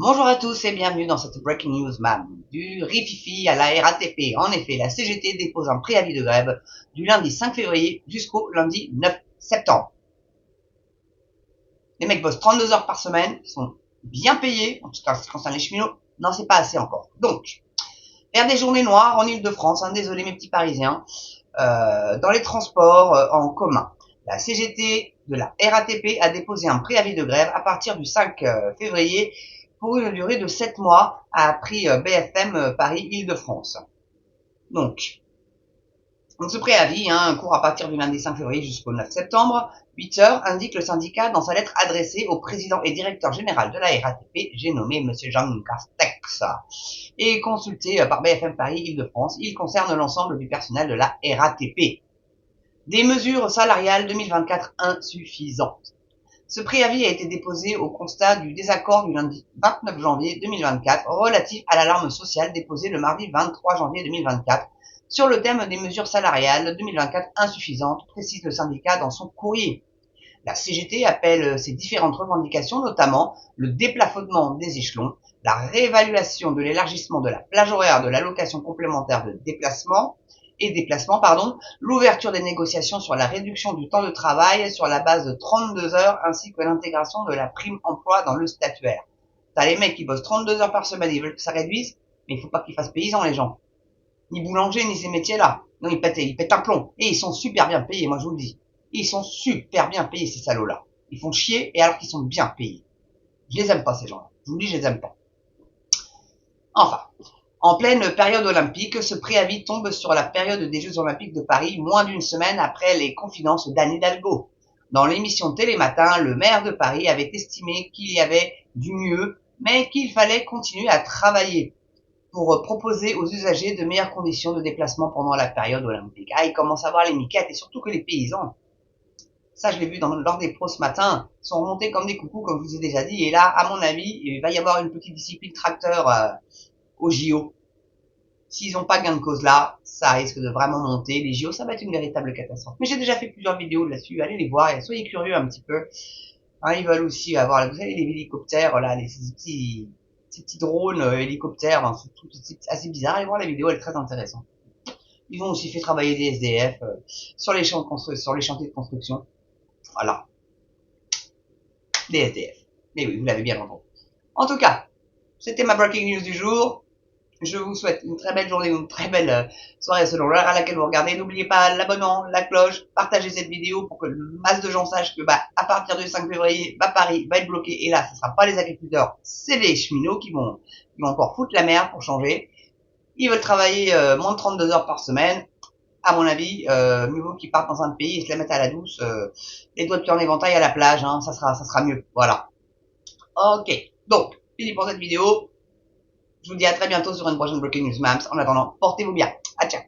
Bonjour à tous et bienvenue dans cette Breaking News MAM. Du rififi à la RATP. En effet, la CGT dépose un préavis de grève du lundi 5 février jusqu'au lundi 9 septembre. Les mecs bossent 32 heures par semaine, ils sont bien payés, en tout cas en ce qui concerne les cheminots. Non, c'est pas assez encore. Donc, faire des journées noires en Ile-de-France, désolé mes petits parisiens, dans les transports en commun. La CGT de la RATP a déposé un préavis de grève à partir du 5 février pour une durée de 7 mois, a appris BFM Paris-Île-de-France. Donc, ce préavis court à partir du lundi 5 février jusqu'au 9 septembre. 8 heures, indique le syndicat dans sa lettre adressée au président et directeur général de la RATP, j'ai nommé M. Jean Castex, et consulté par BFM Paris-Île-de-France. Il concerne l'ensemble du personnel de la RATP. Des mesures salariales 2024 insuffisantes. Ce préavis a été déposé au constat du désaccord du lundi 29 janvier 2024 relatif à l'alarme sociale déposée le mardi 23 janvier 2024 sur le thème des mesures salariales 2024 insuffisantes, précise le syndicat dans son courrier. La CGT appelle ces différentes revendications, notamment le déplafonnement des échelons, la réévaluation de l'élargissement de la plage horaire de l'allocation complémentaire de déplacement, l'ouverture des négociations sur la réduction du temps de travail sur la base de 32 heures, ainsi que l'intégration de la prime emploi dans le statuaire. T'as les mecs qui bossent 32 heures par semaine, ils veulent que ça réduise, mais il faut pas qu'ils fassent paysans, les gens. Ni boulanger, ni ces métiers-là. Non, ils pètent un plomb. Et ils sont super bien payés, moi je vous le dis. Ils sont super bien payés, ces salauds-là. Ils font chier, et alors qu'ils sont bien payés. Je les aime pas, ces gens-là. Je vous le dis, je les aime pas. Enfin, en pleine période olympique, ce préavis tombe sur la période des Jeux Olympiques de Paris, moins d'une semaine après les confidences d'Anne Hidalgo. Dans l'émission Télématin, le maire de Paris avait estimé qu'il y avait du mieux, mais qu'il fallait continuer à travailler pour proposer aux usagers de meilleures conditions de déplacement pendant la période olympique. Ah, ils commencent à voir les miquettes, et surtout que les paysans. Ça, je l'ai vu lors des pros ce matin, ils sont remontés comme des coucous, comme je vous ai déjà dit, et là, à mon avis, il va y avoir une petite discipline tracteur aux JO. S'ils n'ont pas gain de cause là, ça risque de vraiment monter. Les JO, ça va être une véritable catastrophe. Mais j'ai déjà fait plusieurs vidéos là-dessus. Allez les voir et soyez curieux un petit peu. Ils veulent aussi avoir, vous savez, les hélicoptères, là, ces petits drones hélicoptères. C'est assez bizarre. Allez voir la vidéo, elle est très intéressante. Ils ont aussi fait travailler des SDF sur les chantiers de construction. Voilà, des SDF. Mais oui, vous l'avez bien entendu. En tout cas, c'était ma breaking news du jour. Je vous souhaite une très belle journée, une très belle soirée selon l'heure à laquelle vous regardez. N'oubliez pas l'abonnement, la cloche, partagez cette vidéo pour que le masse de gens sachent que à partir du 5 février, Paris va être bloqué. Et là, ce ne sera pas les agriculteurs, c'est les cheminots qui vont encore foutre la merde pour changer. Ils veulent travailler moins de 32 heures par semaine. À mon avis, mieux vaut qu'ils partent dans un pays et se la mettent à la douce, les doigts de pied en éventail à la plage, ça sera mieux. Voilà. Ok. Donc, fini pour cette vidéo. Je vous dis à très bientôt sur une prochaine Breaking News Mams. En attendant, portez-vous bien. À ciao.